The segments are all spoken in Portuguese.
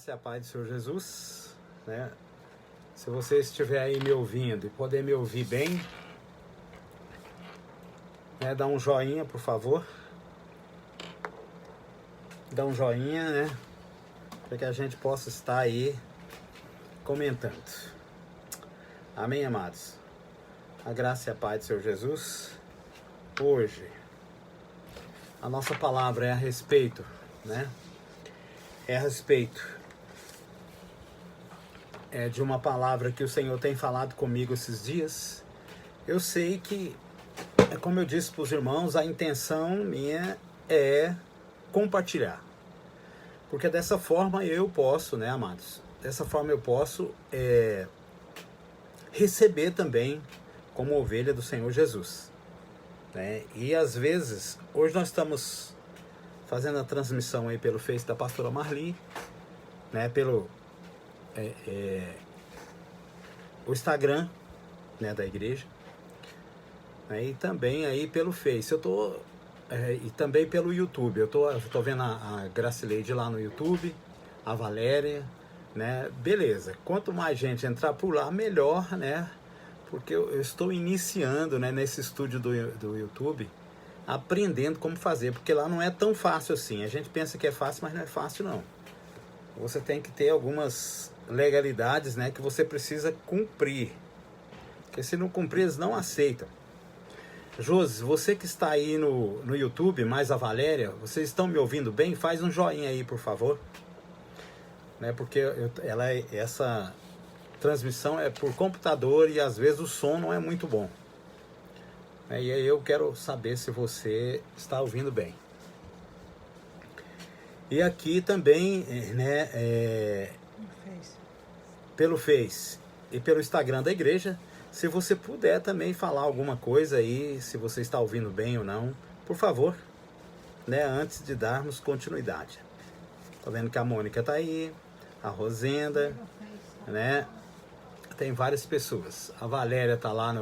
Se a paz do Senhor Jesus, né? Se você estiver aí me ouvindo e poder me ouvir bem, né? Dá um joinha, por favor. Dá um joinha, né? Para que a gente possa estar aí comentando. Amém, amados? A graça e a paz do Senhor Jesus. Hoje, a nossa palavra é a respeito, né? É a respeito de uma palavra que o Senhor tem falado comigo esses dias. Eu sei que, como eu disse para os irmãos, a intenção minha é compartilhar. Porque dessa forma eu posso, né, amados? Dessa forma eu posso receber também como ovelha do Senhor Jesus. Né? E às vezes, hoje nós estamos fazendo a transmissão aí pelo Face da pastora Marli, né, pelo o Instagram, né, da igreja, né, e também aí pelo Face. Eu tô e também pelo YouTube. Eu tô vendo a Gracileide lá no YouTube, a Valéria, né? Beleza. Quanto mais gente entrar por lá, melhor, né? Porque eu estou iniciando, né, nesse estúdio do YouTube, aprendendo como fazer, porque lá não é tão fácil assim. A gente pensa que é fácil, mas não é fácil não. Você tem que ter algumas legalidades, né, que você precisa cumprir. Porque se não cumprir, eles não aceitam. Josi, você que está aí no YouTube, mais a Valéria, vocês estão me ouvindo bem? Faz um joinha aí, por favor. Né, porque essa transmissão é por computador e às vezes o som não é muito bom. E aí eu quero saber se você está ouvindo bem. E aqui também, né, pelo Face e pelo Instagram da igreja, se você puder também falar alguma coisa aí, se você está ouvindo bem ou não, por favor, né, antes de darmos continuidade. Tô vendo que a Mônica tá aí, a Rosenda, né, tem várias pessoas. A Valéria tá lá,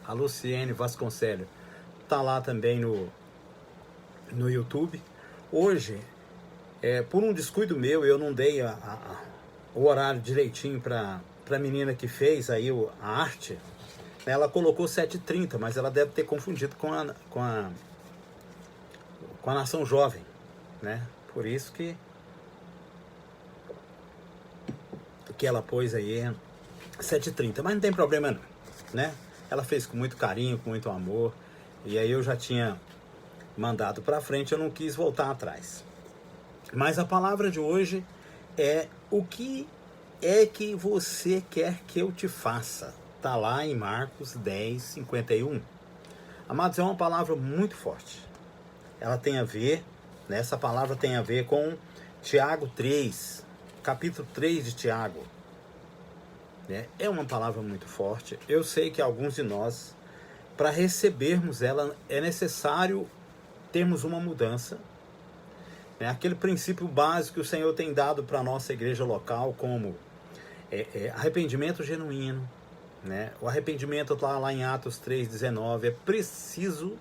a Luciene Vasconcelos tá lá também no YouTube. Hoje, por um descuido meu, eu não dei o horário direitinho para a menina que fez aí a arte. Ela colocou 7h30, mas ela deve ter confundido com a Nação Jovem, né? Por isso que ela pôs aí 7h30, mas não tem problema não, né? Ela fez com muito carinho, com muito amor, e aí eu já tinha mandado para frente, eu não quis voltar atrás. Mas a palavra de hoje é: o que é que você quer que eu te faça? Está lá em Marcos 10:51. Amados, é uma palavra muito forte. Ela tem a ver, né, essa palavra tem a ver com Tiago 3, capítulo 3 de Tiago. É uma palavra muito forte. Eu sei que alguns de nós, para recebermos ela, é necessário termos uma mudança. Aquele princípio básico que o Senhor tem dado para a nossa igreja local, como arrependimento genuíno, né? O arrependimento está lá em Atos 3:19, é preciso,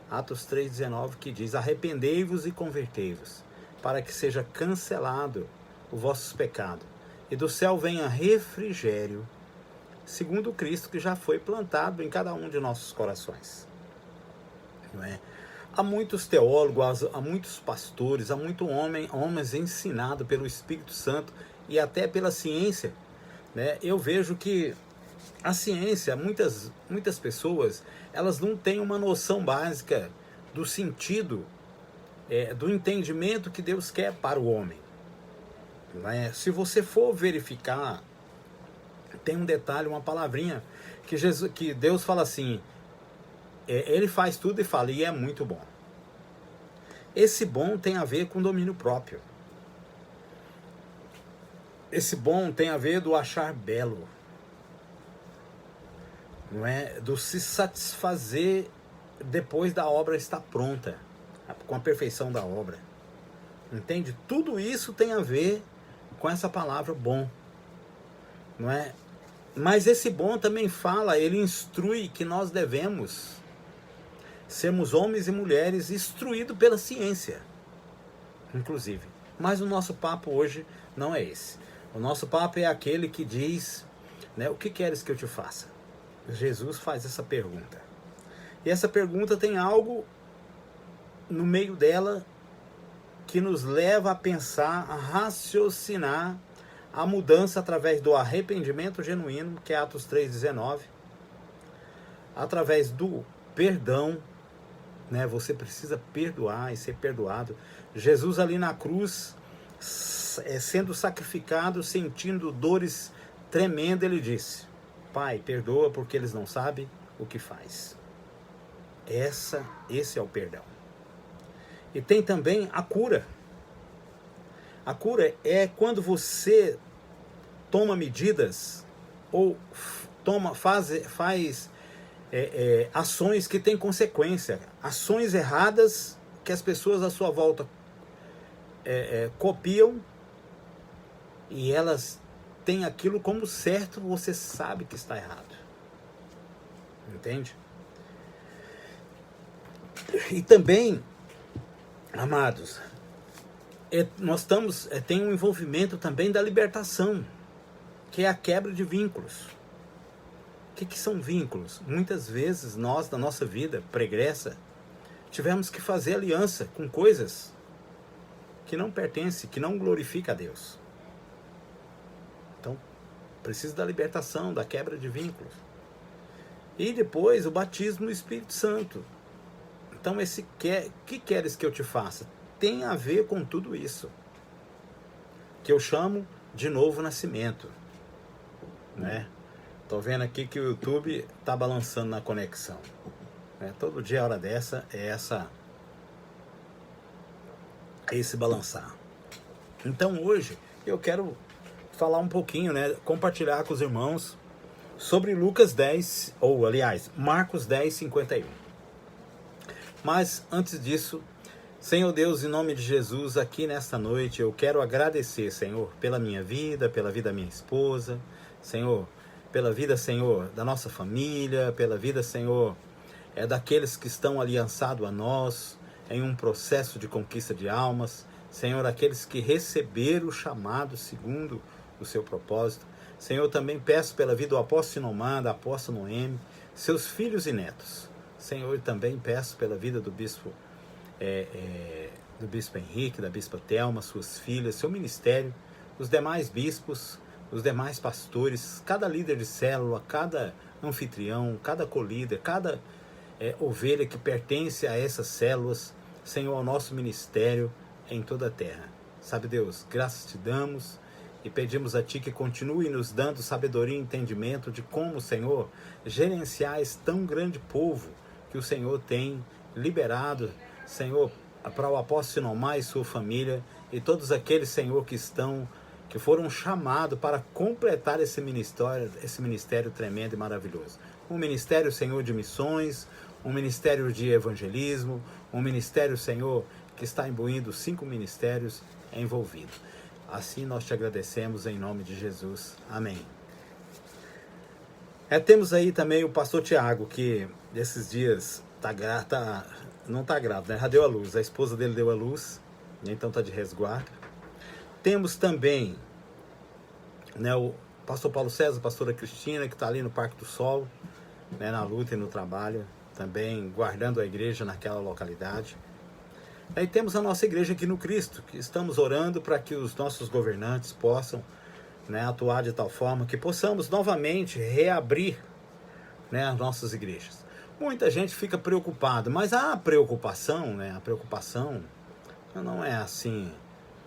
Atos 3:19, que diz: arrependei-vos e convertei-vos, para que seja cancelado os vossos pecados, e do céu venha refrigério, segundo o Cristo que já foi plantado em cada um de nossos corações. Não é? Há muitos teólogos, há muitos pastores, há muitos homens ensinados pelo Espírito Santo e até pela ciência. Né? Eu vejo que a ciência, muitas pessoas, elas não têm uma noção básica do sentido, do entendimento que Deus quer para o homem. Né? Se você for verificar, tem um detalhe, uma palavrinha, que Deus fala assim, ele faz tudo e fala, e é muito bom. Esse bom tem a ver com domínio próprio. Esse bom tem a ver do achar belo. Não é? Do se satisfazer depois da obra estar pronta, com a perfeição da obra. Entende? Tudo isso tem a ver com essa palavra bom. Não é? Mas esse bom também fala, ele instrui que nós devemos sermos homens e mulheres instruídos pela ciência, inclusive. Mas o nosso papo hoje não é esse. O nosso papo é aquele que diz, né, o que queres que eu te faça? Jesus faz essa pergunta. E essa pergunta tem algo no meio dela que nos leva a pensar, a raciocinar a mudança através do arrependimento genuíno, que é Atos 3,19, através do perdão, né? Você precisa perdoar e ser perdoado. Jesus ali na cruz, sendo sacrificado, sentindo dores tremendas, ele disse: Pai, perdoa porque eles não sabem o que faz. Esse é o perdão. E tem também a cura. A cura é quando você toma medidas ou faz ações que têm consequência, ações erradas que as pessoas à sua volta copiam e elas têm aquilo como certo, você sabe que está errado. Entende? E também, amados, nós tem um envolvimento também da libertação, que é a quebra de vínculos. O que são vínculos? Muitas vezes nós, na nossa vida pregressa, tivemos que fazer aliança com coisas que não pertencem, que não glorificam a Deus. Então, precisa da libertação, da quebra de vínculos. E depois o batismo no Espírito Santo. Então, que queres que eu te faça? Tem a ver com tudo isso, que eu chamo de novo nascimento, né? Tô vendo aqui que o YouTube tá balançando na conexão, né? Todo dia a hora dessa é esse balançar. Então hoje eu quero falar um pouquinho, né? Compartilhar com os irmãos sobre Lucas 10, ou aliás, Marcos 10, 51. Mas antes disso, Senhor Deus, em nome de Jesus, aqui nesta noite, eu quero agradecer, Senhor, pela minha vida, pela vida da minha esposa, Senhor, pela vida, Senhor, da nossa família, pela vida, Senhor, daqueles que estão aliançados a nós, em um processo de conquista de almas, Senhor, aqueles que receberam o chamado segundo o seu propósito. Senhor, também peço pela vida do apóstolo Sinomar, da apóstola Noemi, seus filhos e netos. Senhor, também peço pela vida do bispo Henrique, da bispa Thelma, suas filhas, seu ministério, os demais bispos, os demais pastores, cada líder de célula, cada anfitrião, cada colíder, cada ovelha que pertence a essas células, Senhor, ao nosso ministério em toda a terra. Sabe, Deus, graças te damos e pedimos a Ti que continue nos dando sabedoria e entendimento de como, Senhor, gerenciar esse tão grande povo que o Senhor tem liberado, Senhor, para o apóstolo Sinomar e sua família e todos aqueles, Senhor, que foram chamados para completar esse ministério tremendo e maravilhoso. Um ministério, Senhor, de missões, um ministério de evangelismo, um ministério, Senhor, que está imbuindo 5 ministérios envolvidos. Assim nós te agradecemos em nome de Jesus. Amém. Temos aí também o pastor Tiago, que desses dias não está grávida, né? Já deu à luz, a esposa dele deu à luz, então está de resguardo. Temos também, né, o pastor Paulo César, a pastora Cristina, que está ali no Parque do Sol, né, na luta e no trabalho, também guardando a igreja naquela localidade. Aí temos a nossa igreja aqui no Cristo, que estamos orando para que os nossos governantes possam, né, atuar de tal forma que possamos novamente reabrir, né, as nossas igrejas. Muita gente fica preocupada, mas a preocupação, né, a preocupação não é assim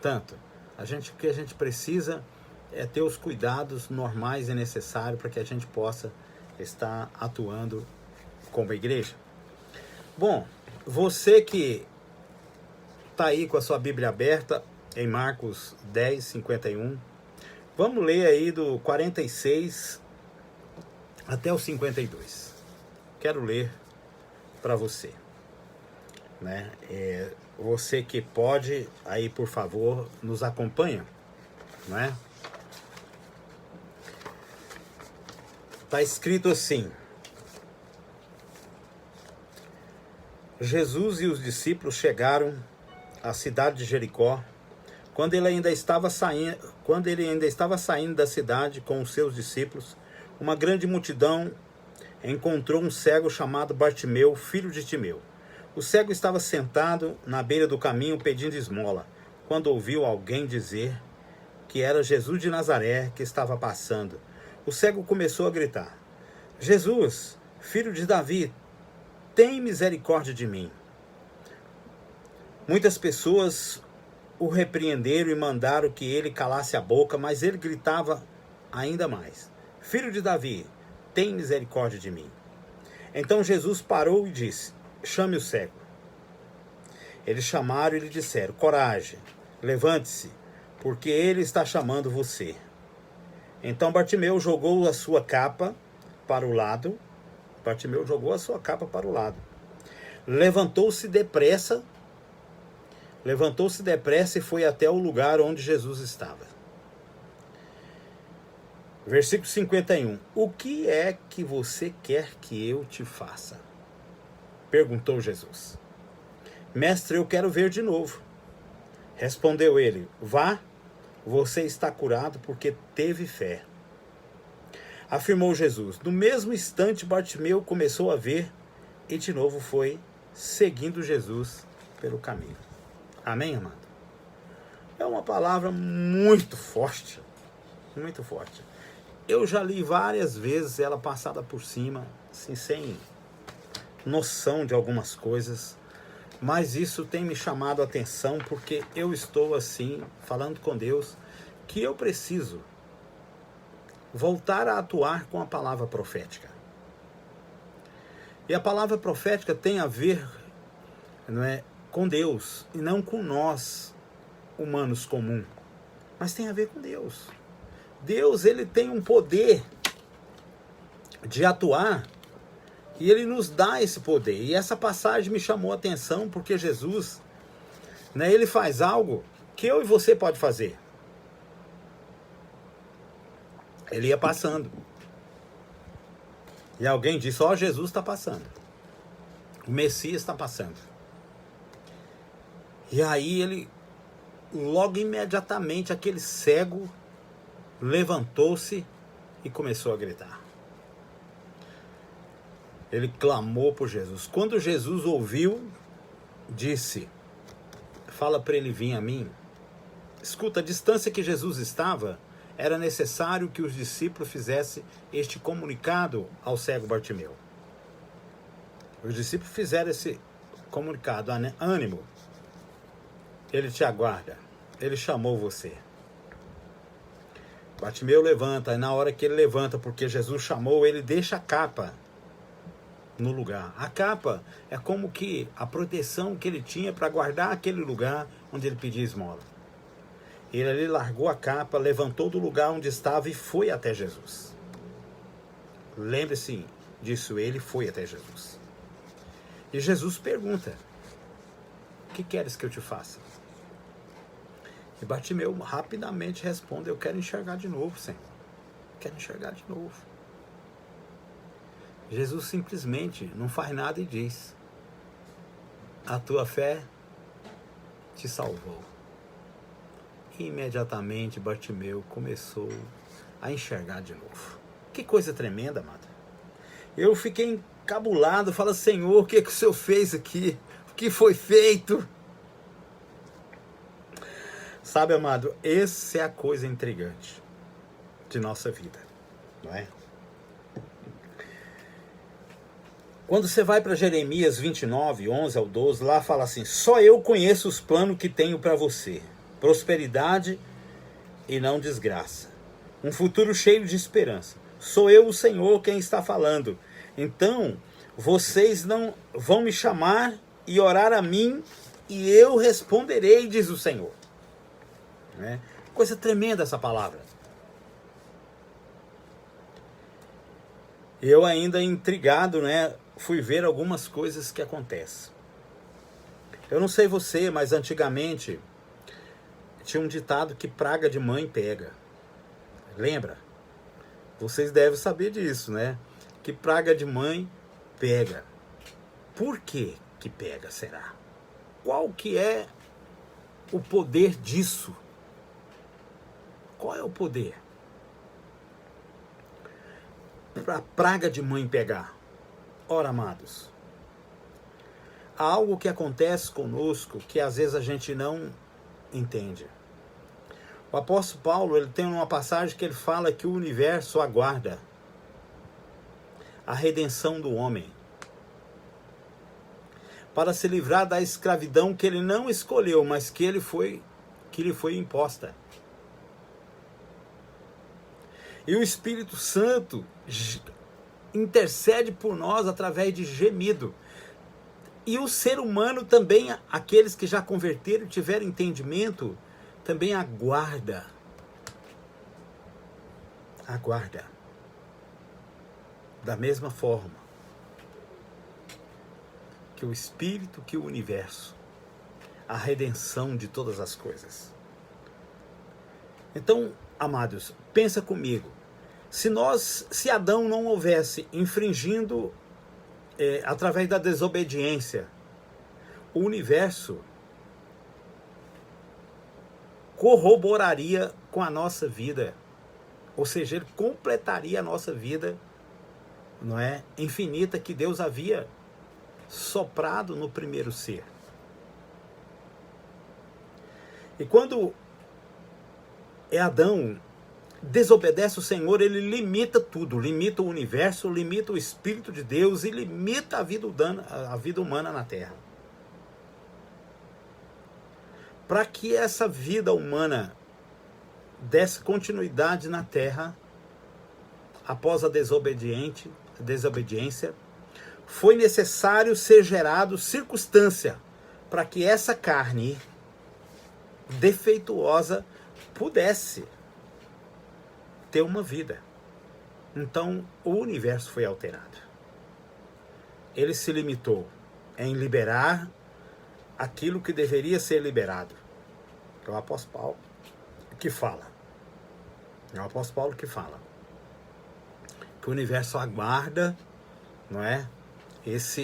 tanto. O que a gente precisa é ter os cuidados normais e necessários para que a gente possa estar atuando como igreja. Bom, você que está aí com a sua Bíblia aberta em Marcos 10, 51, vamos ler aí do 46 até o 52. Quero ler para você, né? Você que pode, aí por favor, nos acompanha, não é? Está escrito assim: Jesus e os discípulos chegaram à cidade de Jericó, quando ele ainda estava saindo, quando ele ainda estava saindo da cidade com os seus discípulos, uma grande multidão encontrou um cego chamado Bartimeu, filho de Timeu. O cego estava sentado na beira do caminho pedindo esmola, quando ouviu alguém dizer que era Jesus de Nazaré que estava passando. O cego começou a gritar: Jesus, filho de Davi, tem misericórdia de mim. Muitas pessoas o repreenderam e mandaram que ele calasse a boca, mas ele gritava ainda mais: Filho de Davi, tem misericórdia de mim. Então Jesus parou e disse: Chame o cego. Eles chamaram e lhe disseram: Coragem, levante-se, porque ele está chamando você. Então Bartimeu jogou a sua capa para o lado. Levantou-se depressa e foi até o lugar onde Jesus estava. Versículo 51. O que é que você quer que eu te faça? Perguntou Jesus. Mestre, eu quero ver de novo. Respondeu ele: Vá, você está curado porque teve fé. Afirmou Jesus. No mesmo instante, Bartimeu começou a ver e de novo foi seguindo Jesus pelo caminho. Amém, amado? É uma palavra muito forte, muito forte. Eu já li várias vezes ela passada por cima, assim, sem noção de algumas coisas, mas isso tem me chamado a atenção porque eu estou assim, falando com Deus, que eu preciso voltar a atuar com a palavra profética. E a palavra profética tem a ver, não é, com Deus e não com nós, humanos comuns, mas tem a ver com Deus. Deus, ele tem um poder de atuar e ele nos dá esse poder. E essa passagem me chamou a atenção porque Jesus, né, ele faz algo que eu e você pode fazer. Ele ia passando. E alguém disse: ó, Jesus está passando. O Messias está passando. E aí ele, logo imediatamente, aquele cego levantou-se e começou a gritar. Ele clamou por Jesus. Quando Jesus ouviu, disse: fala para ele vir a mim. Escuta, a distância que Jesus estava, era necessário que os discípulos fizessem este comunicado ao cego Bartimeu. Os discípulos fizeram esse comunicado: ânimo, ele te aguarda, ele chamou você. Bartimeu levanta, e na hora que ele levanta, porque Jesus chamou, ele deixa a capa no lugar. A capa é como que a proteção que ele tinha para guardar aquele lugar onde ele pedia esmola. Ele ali largou a capa, levantou do lugar onde estava e foi até Jesus. Lembre-se disso, ele foi até Jesus. E Jesus pergunta: o que queres que eu te faça? E Bartimeu rapidamente responde: eu quero enxergar de novo, Senhor. Quero enxergar de novo. Jesus simplesmente não faz nada e diz: a tua fé te salvou. E imediatamente Bartimeu começou a enxergar de novo. Que coisa tremenda, amado. Eu fiquei encabulado, falo: Senhor, o que o Senhor fez aqui? O que foi feito? Sabe, amado, essa é a coisa intrigante de nossa vida, não é? Quando você vai para Jeremias 29, 11 ao 12, lá fala assim: só eu conheço os planos que tenho para você, prosperidade e não desgraça, um futuro cheio de esperança. Sou eu, o Senhor, quem está falando. Então, vocês não vão me chamar e orar a mim, e eu responderei, diz o Senhor. Né? Coisa tremenda essa palavra. Eu ainda intrigado, né, fui ver algumas coisas que acontecem. Eu não sei você, mas antigamente tinha um ditado que praga de mãe pega. Lembra? Vocês devem saber disso, né? Que praga de mãe pega. Por que que pega, será? Qual que é o poder disso? Qual é o poder? Para a praga de mãe pegar. Ora, amados, há algo que acontece conosco que às vezes a gente não entende. O apóstolo Paulo, ele tem uma passagem que ele fala que o universo aguarda a redenção do homem, para se livrar da escravidão que ele não escolheu, mas que lhe foi imposta. E o Espírito Santo intercede por nós através de gemido. E o ser humano também, aqueles que já converteram e tiveram entendimento, também aguarda. Da mesma forma que o Espírito, que o universo, a redenção de todas as coisas. Então, amados, pensa comigo. Se Adão não houvesse infringindo através da desobediência, o universo corroboraria com a nossa vida, ou seja, ele completaria a nossa vida, não é, infinita, que Deus havia soprado no primeiro ser. E quando Adão desobedece o Senhor, ele limita tudo, limita o universo, limita o Espírito de Deus e limita a vida humana na Terra. Para que essa vida humana desse continuidade na Terra, após a desobediência, foi necessário ser gerado circunstância para que essa carne defeituosa pudesse ter uma vida. Então, o universo foi alterado. Ele se limitou em liberar aquilo que deveria ser liberado. É o apóstolo Paulo que fala. Que o universo aguarda, não é? Essa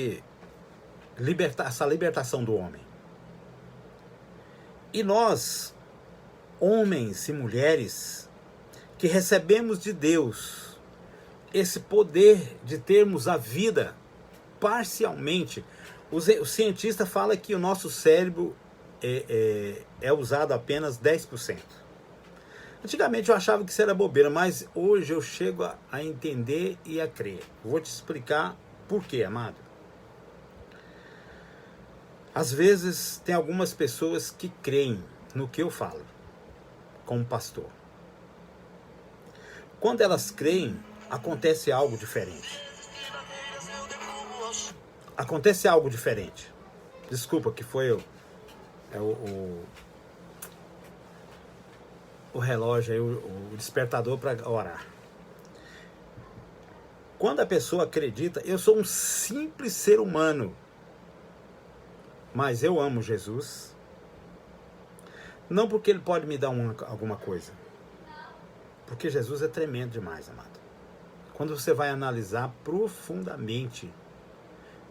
libertação do homem. E nós, homens e mulheres, que recebemos de Deus esse poder de termos a vida parcialmente. O cientista fala que o nosso cérebro é usado apenas 10%. Antigamente eu achava que isso era bobeira, mas hoje eu chego a entender e a crer. Vou te explicar por quê, amado. Às vezes tem algumas pessoas que creem no que eu falo, como pastor. Quando elas creem, acontece algo diferente. Desculpa, que foi o relógio, aí, o despertador para orar. Quando a pessoa acredita, eu sou um simples ser humano, mas eu amo Jesus, não porque ele pode me dar alguma coisa, porque Jesus é tremendo demais, amado. Quando você vai analisar profundamente,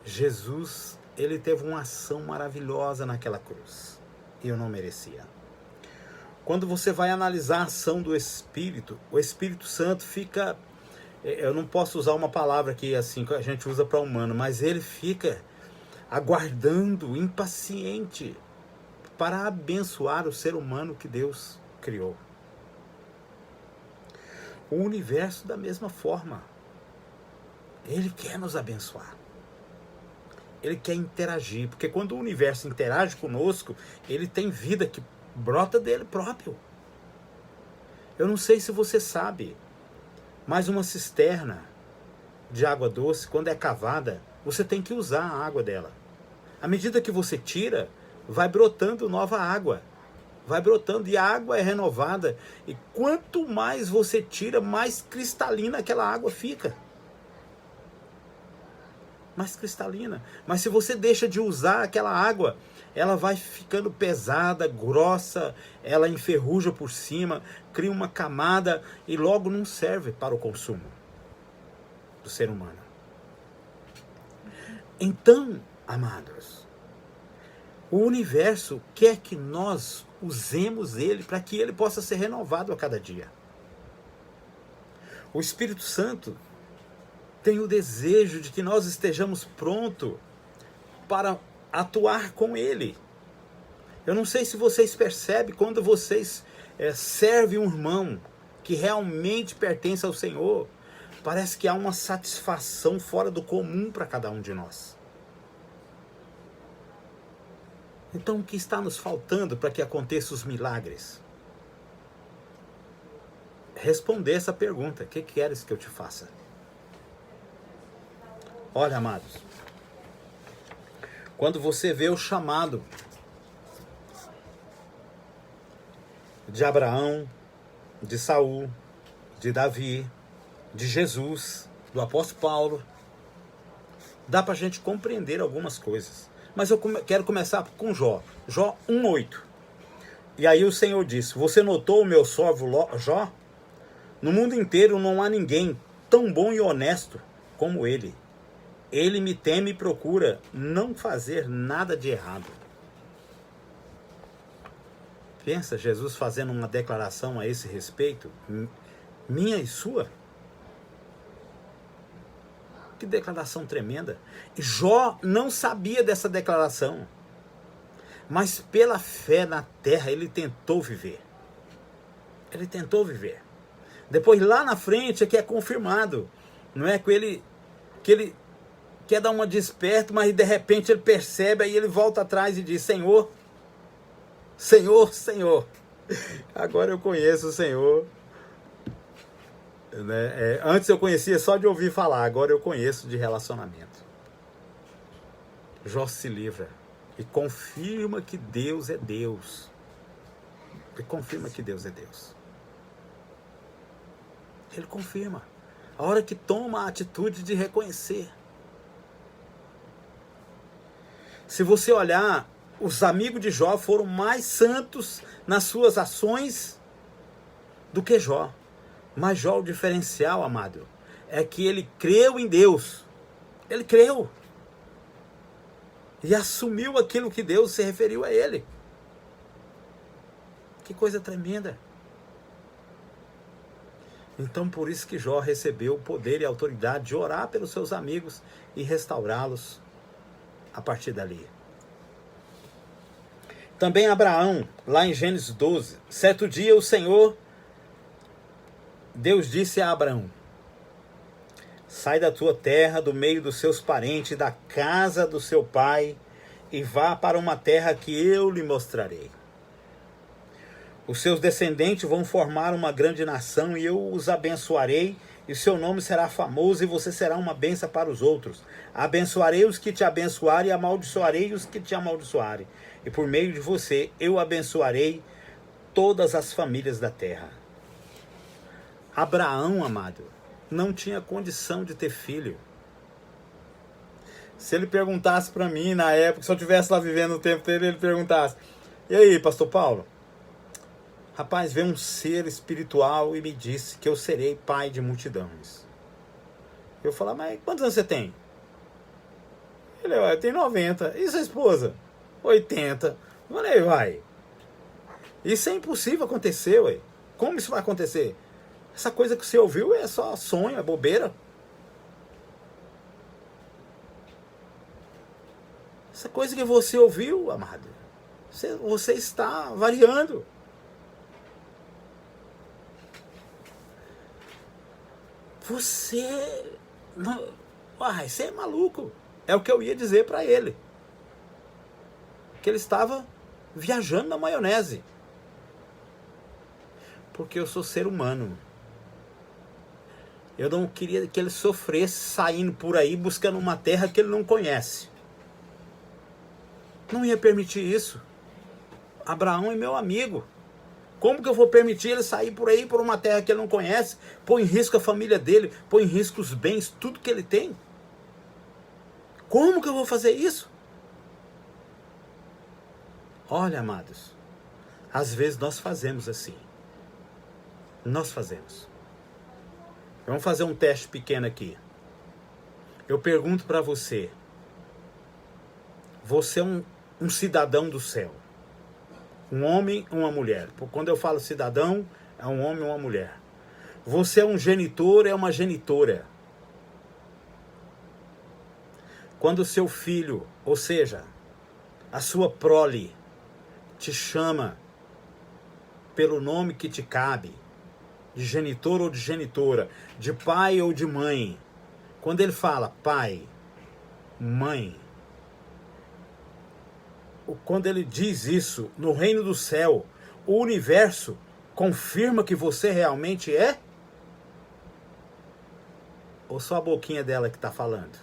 Jesus, ele teve uma ação maravilhosa naquela cruz. E eu não merecia. Quando você vai analisar a ação do Espírito, o Espírito Santo fica... Eu não posso usar uma palavra aqui assim que a gente usa para humano, mas ele fica aguardando, impaciente, para abençoar o ser humano que Deus criou. O universo da mesma forma. Ele quer nos abençoar. Ele quer interagir. Porque quando o universo interage conosco, ele tem vida que brota dele próprio. Eu não sei se você sabe, mas uma cisterna de água doce, quando é cavada, você tem que usar a água dela. À medida que você tira, vai brotando nova água. Vai brotando e a água é renovada. E quanto mais você tira, mais cristalina aquela água fica. Mais cristalina. Mas se você deixa de usar aquela água, ela vai ficando pesada, grossa, ela enferruja por cima, cria uma camada e logo não serve para o consumo do ser humano. Então, amados, O universo quer que nós usemos ele para que ele possa ser renovado a cada dia. O Espírito Santo tem o desejo de que nós estejamos prontos para atuar com ele. Eu não sei se vocês percebem quando vocês servem um irmão que realmente pertence ao Senhor, parece que há uma satisfação fora do comum para cada um de nós. Então, o que está nos faltando para que aconteçam os milagres? Responder essa pergunta: o que queres que eu te faça? Olha, amados, quando você vê o chamado de Abraão, de Saul, de Davi, de Jesus, do apóstolo Paulo, dá para a gente compreender algumas coisas. Mas eu quero começar com Jó. Jó 1:8. E aí o Senhor disse: você notou o meu servo Jó? No mundo inteiro não há ninguém tão bom e honesto como ele. Ele me teme e procura não fazer nada de errado. Pensa Jesus fazendo uma declaração a esse respeito, minha e sua. Que declaração tremenda. Jó não sabia dessa declaração, mas pela fé na terra ele tentou viver. Ele tentou viver. Depois lá na frente é que é confirmado. Não é que ele quer dar uma desperto, mas de repente ele percebe, aí ele volta atrás e diz: Senhor, Senhor, Senhor, agora eu conheço o Senhor. Antes eu conhecia só de ouvir falar, agora eu conheço de relacionamento. Jó se livra e confirma que Deus é Deus. E confirma que Deus é Deus. Ele confirma. A hora que toma a atitude de reconhecer. Se você olhar, os amigos de Jó foram mais santos nas suas ações do que Jó. Mas Jó, o diferencial, amado, é que ele creu em Deus. Ele creu. E assumiu aquilo que Deus se referiu a ele. Que coisa tremenda. Então, por isso que Jó recebeu o poder e a autoridade de orar pelos seus amigos e restaurá-los a partir dali. Também Abraão, lá em Gênesis 12, certo dia o Senhor, Deus disse a Abraão: sai da tua terra, do meio dos seus parentes, da casa do seu pai, e vá para uma terra que eu lhe mostrarei. Os seus descendentes vão formar uma grande nação, e eu os abençoarei, e seu nome será famoso, e você será uma bênção para os outros. Abençoarei os que te abençoarem, e amaldiçoarei os que te amaldiçoarem. E por meio de você, eu abençoarei todas as famílias da terra. Abraão, amado, não tinha condição de ter filho. Se ele perguntasse para mim, na época, se eu estivesse lá vivendo o tempo dele, ele perguntasse: e aí, pastor Paulo? Rapaz, veio um ser espiritual e me disse que eu serei pai de multidões. Eu falei: mas quantos anos você tem? Ele: eu tenho 90. E sua esposa? 80. Eu falei: vai. Isso é impossível acontecer, ué. Como isso vai acontecer? Essa coisa que você ouviu é só sonho, é bobeira. Essa coisa que você ouviu, amado, você está variando. Você é maluco. É o que eu ia dizer para ele. Que ele estava viajando na maionese. Porque eu sou ser humano. Eu não queria que ele sofresse saindo por aí buscando uma terra que ele não conhece. Não ia permitir isso. Abraão é meu amigo. Como que eu vou permitir ele sair por aí por uma terra que ele não conhece? Põe em risco a família dele, põe em risco os bens, tudo que ele tem. Como que eu vou fazer isso? Olha, amados, às vezes nós fazemos assim. Nós fazemos. Vamos fazer um teste pequeno aqui. Eu pergunto para você. Você é um cidadão do céu. Um homem ou uma mulher. Quando eu falo cidadão, é um homem ou uma mulher. Você é um genitor, é uma genitora. Quando o seu filho, ou seja, a sua prole, te chama pelo nome que te cabe, de genitor ou de genitora, de pai ou de mãe. Quando ele fala pai, mãe, quando ele diz isso, no reino do céu, o universo confirma que você realmente é? Ou só a boquinha dela que está falando?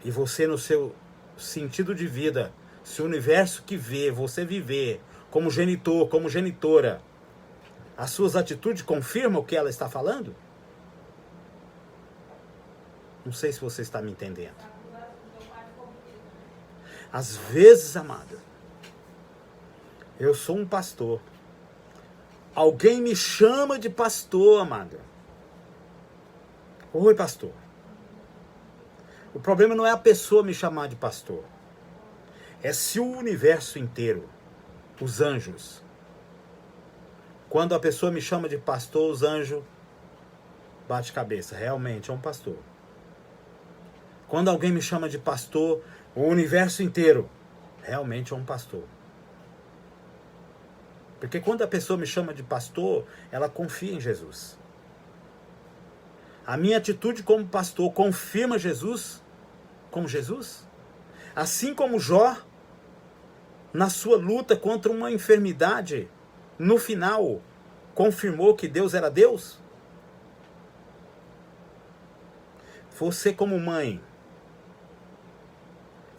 E você, no seu sentido de vida, se o universo que vê você viver como genitor, como genitora, as suas atitudes confirmam o que ela está falando? Não sei se você está me entendendo. Às vezes, amada, eu sou um pastor. Alguém me chama de pastor, amada. Oi, pastor. O problema não é a pessoa me chamar de pastor. É se o universo inteiro, os anjos, quando a pessoa me chama de pastor, os anjos bate cabeça. Realmente é um pastor. Quando alguém me chama de pastor, o universo inteiro realmente é um pastor. Porque quando a pessoa me chama de pastor, ela confia em Jesus. A minha atitude como pastor confirma Jesus como Jesus? Assim como Jó, na sua luta contra uma enfermidade, no final, confirmou que Deus era Deus? Você como mãe,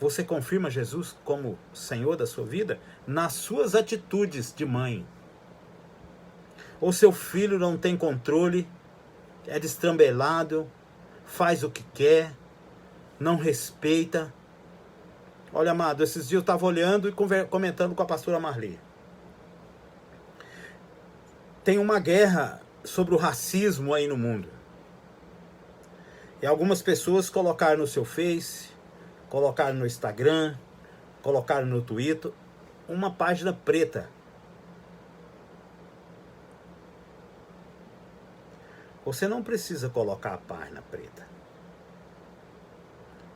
você confirma Jesus como Senhor da sua vida? Nas suas atitudes de mãe. Ou seu filho não tem controle, é destrambelhado, faz o que quer, não respeita. Olha, amado, esses dias eu estava olhando e comentando com a pastora Marli. Tem uma guerra sobre o racismo aí no mundo. E algumas pessoas colocaram no seu Face, colocaram no Instagram, colocaram no Twitter, uma página preta. Você não precisa colocar a página preta.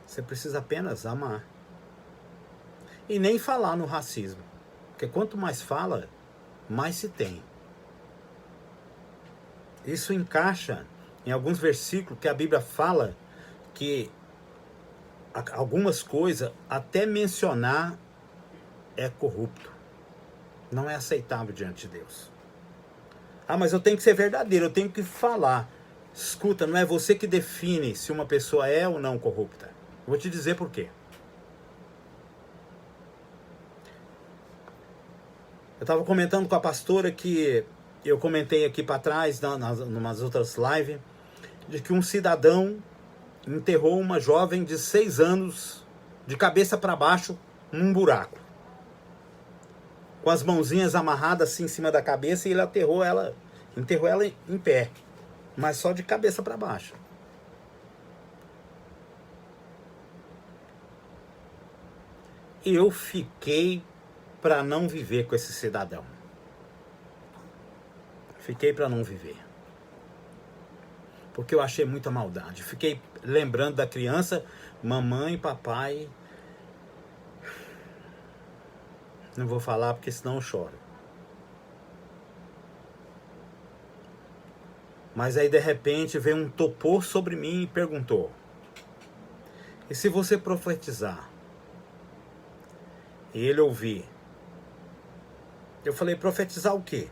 Você precisa apenas amar. E nem falar no racismo. Porque quanto mais fala, mais se tem. Isso encaixa em alguns versículos que a Bíblia fala que algumas coisas, até mencionar, é corrupto. Não é aceitável diante de Deus. Ah, mas eu tenho que ser verdadeiro, eu tenho que falar. Escuta, não é você que define se uma pessoa é ou não corrupta. Vou te dizer por quê. Eu estava comentando com a pastora que eu comentei aqui para trás, nas outras lives, de que um cidadão enterrou uma jovem de 6 anos de cabeça para baixo num buraco. Com as mãozinhas amarradas assim em cima da cabeça, e ele enterrou ela em pé, mas só de cabeça para baixo. E eu fiquei para não viver com esse cidadão. Fiquei para não viver. Porque eu achei muita maldade. Fiquei lembrando da criança, mamãe, papai. Não vou falar porque senão eu choro. Mas aí de repente veio um topor sobre mim e perguntou: e se você profetizar? E ele ouvir. Eu falei: profetizar o quê?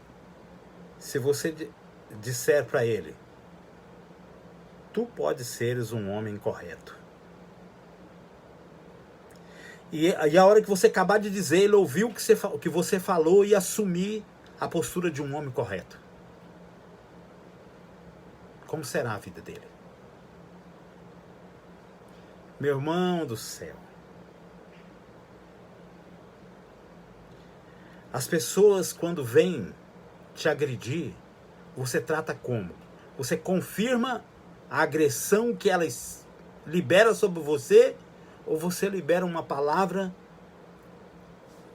Se você disser para ele: tu pode seres um homem correto. E a hora que você acabar de dizer, ele ouviu o que você falou e assumir a postura de um homem correto. Como será a vida dele? Meu irmão do céu. As pessoas, quando vêm te agredir, você trata como? Você confirma a agressão que elas liberam sobre você, ou você libera uma palavra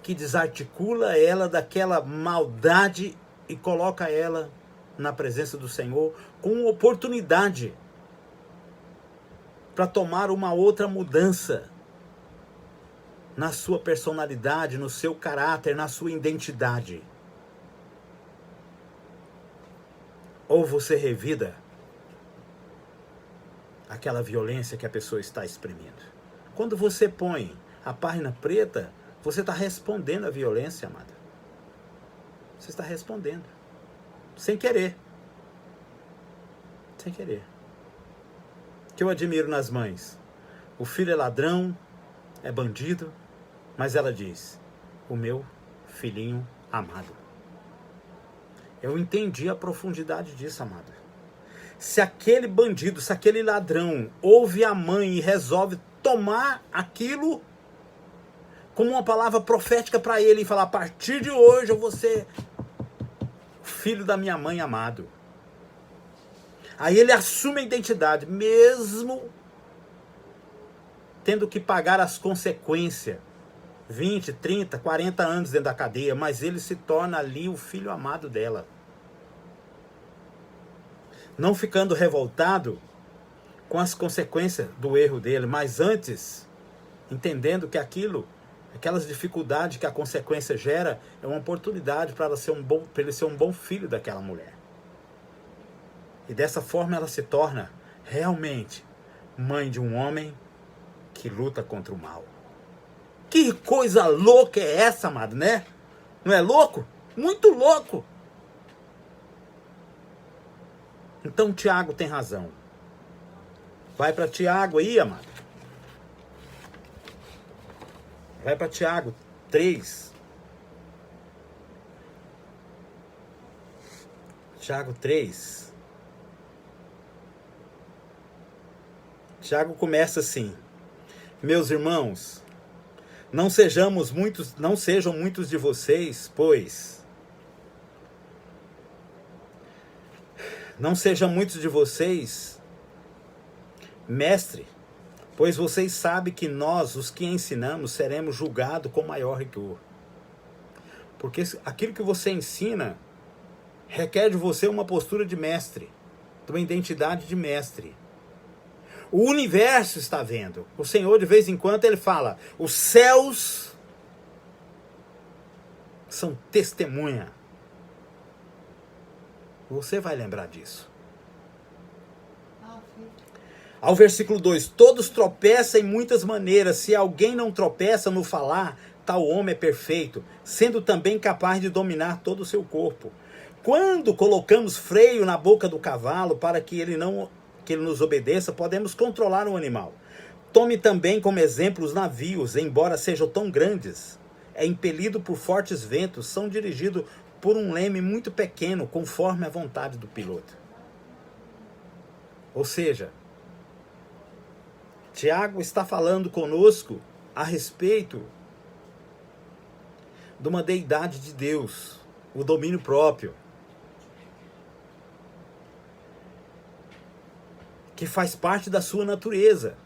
que desarticula ela daquela maldade e coloca ela na presença do Senhor com oportunidade para tomar uma outra mudança na sua personalidade, no seu caráter, na sua identidade. Ou você revida aquela violência que a pessoa está exprimindo. Quando você põe a página preta, você está respondendo à violência, amada. Você está respondendo. Sem querer. Sem querer. O que eu admiro nas mães? O filho é ladrão, é bandido, mas ela diz, o meu filhinho amado. Eu entendi a profundidade disso, amado. Se aquele bandido, se aquele ladrão ouve a mãe e resolve tomar aquilo como uma palavra profética para ele e falar, a partir de hoje eu vou ser filho da minha mãe amado. Aí ele assume a identidade, mesmo tendo que pagar as consequências, 20, 30, 40 anos dentro da cadeia, mas ele se torna ali o filho amado dela. Não ficando revoltado com as consequências do erro dele, mas antes, entendendo que aquelas dificuldades que a consequência gera, é uma oportunidade para ele ser um bom filho daquela mulher. E dessa forma ela se torna realmente mãe de um homem que luta contra o mal. Que coisa louca é essa, amado, né? Não é louco? Muito louco! Então Tiago tem razão. Vai para Tiago aí, amado. Vai para Tiago 3. Tiago 3. Tiago começa assim: meus irmãos, não sejam muitos de vocês, pois não sejam muitos de vocês, mestre, pois vocês sabem que nós, os que ensinamos, seremos julgados com maior rigor. Porque aquilo que você ensina requer de você uma postura de mestre, uma identidade de mestre. O universo está vendo. O Senhor, de vez em quando, ele fala, os céus são testemunha. Você vai lembrar disso. Ao versículo 2, todos tropeçam em muitas maneiras. Se alguém não tropeça no falar, tal homem é perfeito, sendo também capaz de dominar todo o seu corpo. Quando colocamos freio na boca do cavalo para que ele nos obedeça, podemos controlar o animal. Tome também como exemplo os navios, embora sejam tão grandes, é impelido por fortes ventos, são dirigidos por um leme muito pequeno, conforme a vontade do piloto. Ou seja, Tiago está falando conosco a respeito de uma deidade de Deus, o domínio próprio, que faz parte da sua natureza.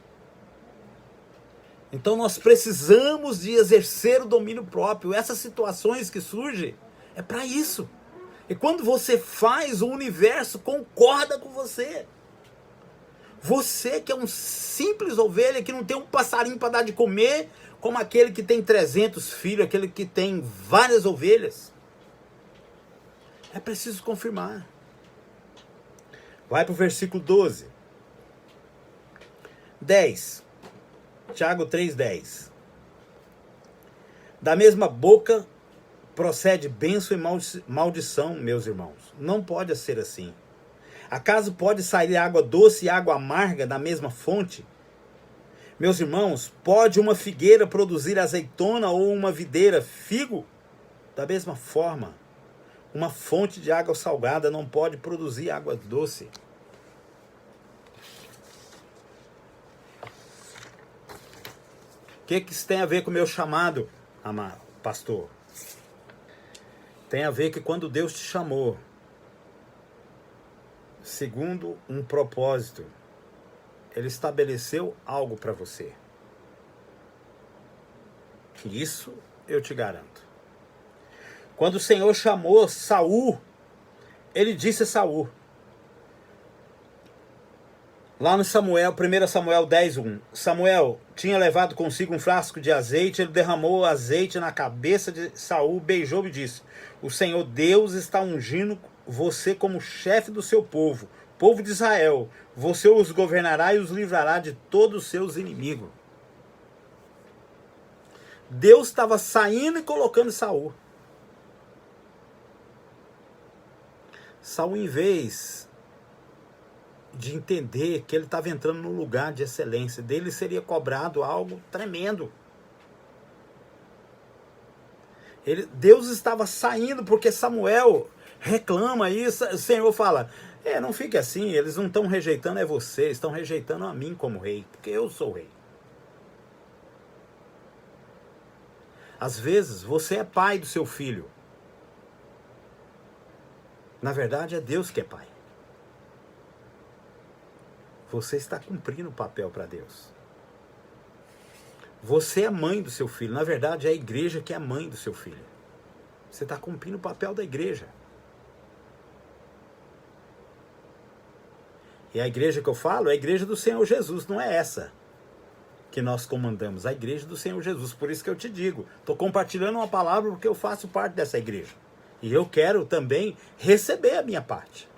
Então nós precisamos de exercer o domínio próprio. Essas situações que surgem é para isso. E quando você faz, o universo concorda com você. Você que é um simples ovelha, que não tem um passarinho para dar de comer, como aquele que tem 300 filhos, aquele que tem várias ovelhas. É preciso confirmar. Vai para o versículo 12. 10. Tiago 3:10. Da mesma boca procede bênção e maldição, meus irmãos. Não pode ser assim. Acaso pode sair água doce e água amarga da mesma fonte? Meus irmãos, pode uma figueira produzir azeitona ou uma videira figo? Da mesma forma, uma fonte de água salgada não pode produzir água doce. O que isso tem a ver com o meu chamado, amado pastor? Tem a ver que quando Deus te chamou, segundo um propósito, Ele estabeleceu algo para você. Isso eu te garanto. Quando o Senhor chamou Saul, ele disse a Saul, lá no Samuel, 1 Samuel 10:1, Samuel tinha levado consigo um frasco de azeite, ele derramou azeite na cabeça de Saul, beijou e disse, o Senhor Deus está ungindo você como chefe do seu povo, povo de Israel, você os governará e os livrará de todos os seus inimigos. Deus estava saindo e colocando Saul. Saul, em vez de entender que ele estava entrando num lugar de excelência, dele seria cobrado algo tremendo. Deus estava saindo porque Samuel reclama isso, o Senhor fala, não fique assim, eles não estão rejeitando você, estão rejeitando a mim como rei, porque eu sou rei. Às vezes você é pai do seu filho. Na verdade é Deus que é pai. Você está cumprindo o papel para Deus. Você é mãe do seu filho. Na verdade é a igreja que é mãe do seu filho. Você está cumprindo o papel da igreja. E a igreja que eu falo é a igreja do Senhor Jesus, não é essa que nós comandamos, a igreja do Senhor Jesus. Por isso que eu te digo, estou compartilhando uma palavra porque eu faço parte dessa igreja. E eu quero também receber a minha parte,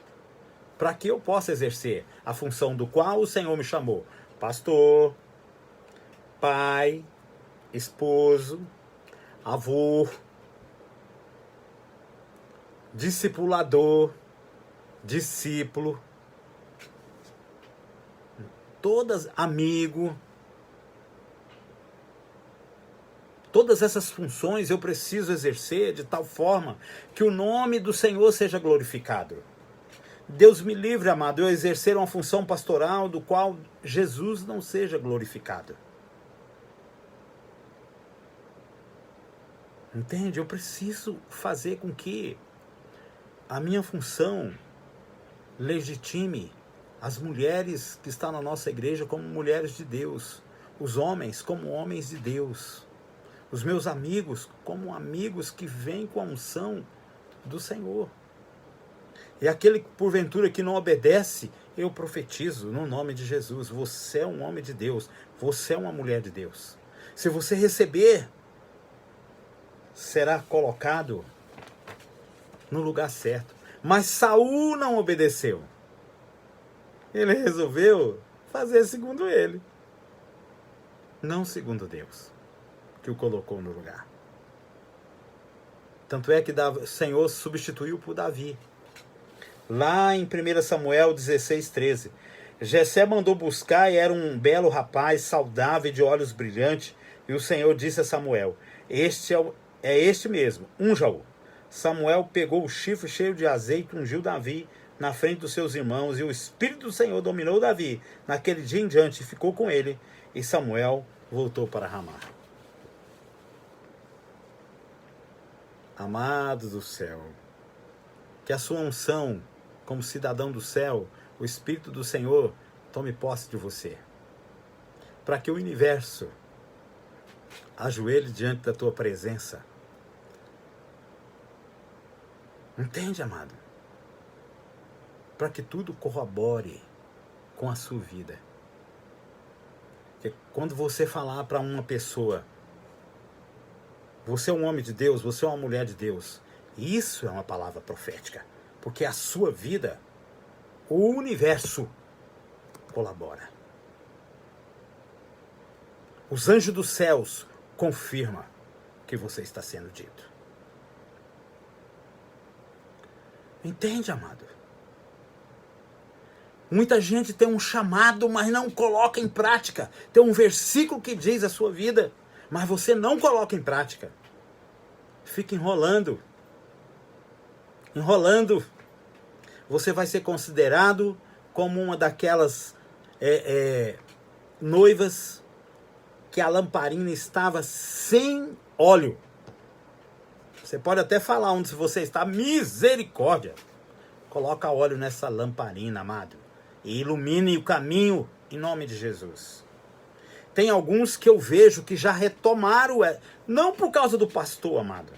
para que eu possa exercer a função do qual o Senhor me chamou. Pastor, pai, esposo, avô, discipulador, discípulo, todas, amigo. Todas essas funções eu preciso exercer de tal forma que o nome do Senhor seja glorificado. Deus me livre, amado, eu exercer uma função pastoral do qual Jesus não seja glorificado. Entende? Eu preciso fazer com que a minha função legitime as mulheres que estão na nossa igreja como mulheres de Deus, os homens como homens de Deus, os meus amigos como amigos que vêm com a unção do Senhor. E aquele, porventura, que não obedece, eu profetizo no nome de Jesus. Você é um homem de Deus. Você é uma mulher de Deus. Se você receber, será colocado no lugar certo. Mas Saul não obedeceu. Ele resolveu fazer segundo ele, não segundo Deus, que o colocou no lugar. Tanto é que o Senhor substituiu por Davi. Lá em 1 Samuel 16:13, Jessé mandou buscar e era um belo rapaz, saudável e de olhos brilhantes. E o Senhor disse a Samuel, é este mesmo, unja-o. Samuel pegou o chifre cheio de azeite, ungiu Davi na frente dos seus irmãos. E o Espírito do Senhor dominou Davi naquele dia em diante e ficou com ele. E Samuel voltou para Ramá. Amado do céu, que a sua unção como cidadão do céu, o Espírito do Senhor tome posse de você, para que o universo ajoelhe diante da tua presença. Entende, amado? Para que tudo corrobore com a sua vida. Porque quando você falar para uma pessoa, você é um homem de Deus, você é uma mulher de Deus, isso é uma palavra profética, porque a sua vida, o universo colabora. Os anjos dos céus confirmam que você está sendo dito. Entende, amado? Muita gente tem um chamado, mas não coloca em prática. Tem um versículo que diz a sua vida, mas você não coloca em prática. Fica enrolando. Enrolando. Você vai ser considerado como uma daquelas noivas que a lamparina estava sem óleo. Você pode até falar onde você está, misericórdia. Coloca óleo nessa lamparina, amado, e ilumine o caminho em nome de Jesus. Tem alguns que eu vejo que já retomaram, não por causa do pastor, amado,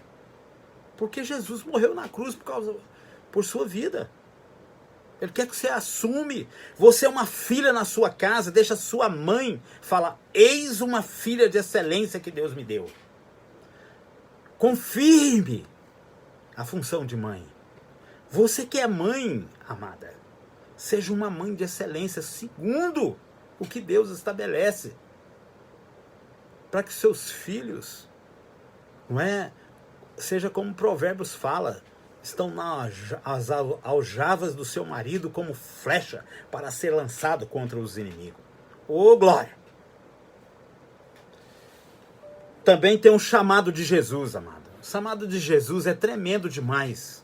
porque Jesus morreu na cruz por sua vida. Ele quer que você assume. Você é uma filha na sua casa, deixa sua mãe falar: eis uma filha de excelência que Deus me deu. Confirme a função de mãe. Você que é mãe, amada, seja uma mãe de excelência, segundo o que Deus estabelece, para que seus filhos, seja como Provérbios fala, estão nas aljavas do seu marido como flecha para ser lançado contra os inimigos. Ô, glória! Também tem um chamado de Jesus, amado. O chamado de Jesus é tremendo demais.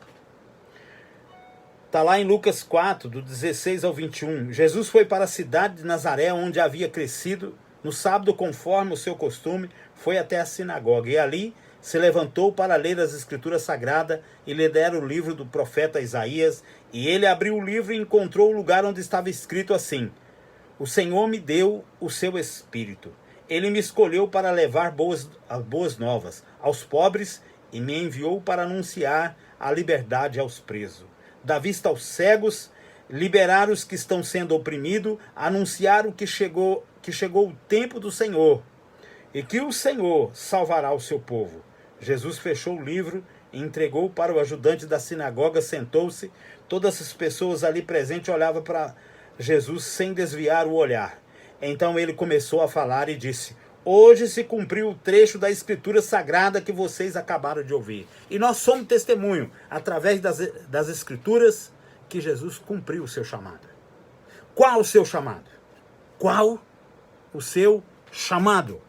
Está lá em Lucas 4, do 16 ao 21. Jesus foi para a cidade de Nazaré, onde havia crescido. No sábado, conforme o seu costume, foi até a sinagoga. E ali se levantou para ler as escrituras sagradas e lhe deram o livro do profeta Isaías. E ele abriu o livro e encontrou o lugar onde estava escrito assim: o Senhor me deu o seu Espírito. Ele me escolheu para levar boas novas aos pobres e me enviou para anunciar a liberdade aos presos, dar vista aos cegos, liberar os que estão sendo oprimidos, anunciar que chegou o tempo do Senhor e que o Senhor salvará o seu povo. Jesus fechou o livro e entregou para o ajudante da sinagoga, sentou-se. Todas as pessoas ali presentes olhavam para Jesus sem desviar o olhar. Então ele começou a falar e disse: hoje se cumpriu o trecho da escritura sagrada que vocês acabaram de ouvir. E nós somos testemunho, através das escrituras, que Jesus cumpriu o seu chamado. Qual o seu chamado? Qual o seu chamado?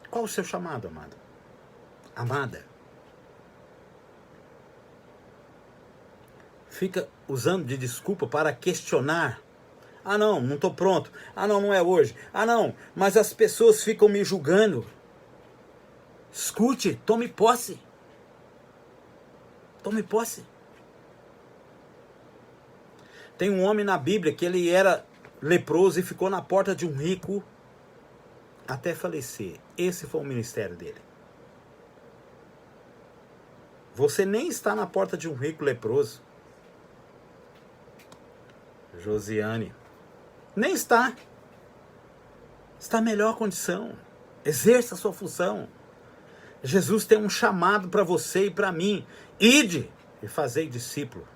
Qual o seu chamado, amado? Amada. Fica usando de desculpa para questionar. Ah, não estou pronto. Ah, não é hoje. Ah, não, mas as pessoas ficam me julgando. Escute, tome posse. Tome posse. Tem um homem na Bíblia que ele era leproso e ficou na porta de um rico até falecer. Esse foi o ministério dele. Você nem está na porta de um rico leproso. Josiane. Nem está. Está em melhor condição. Exerça a sua função. Jesus tem um chamado para você e para mim. Ide e fazei discípulo.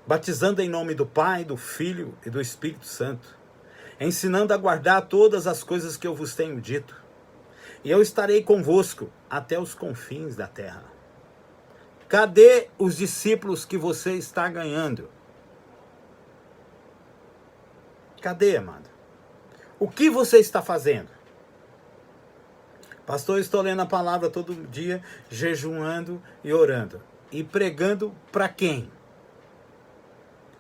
Batizando em nome do Pai, do Filho e do Espírito Santo. Ensinando a guardar todas as coisas que eu vos tenho dito. E eu estarei convosco até os confins da terra. Cadê os discípulos que você está ganhando? Cadê, amado? O que você está fazendo? Pastor, eu estou lendo a palavra todo dia, jejuando e orando. E pregando para quem?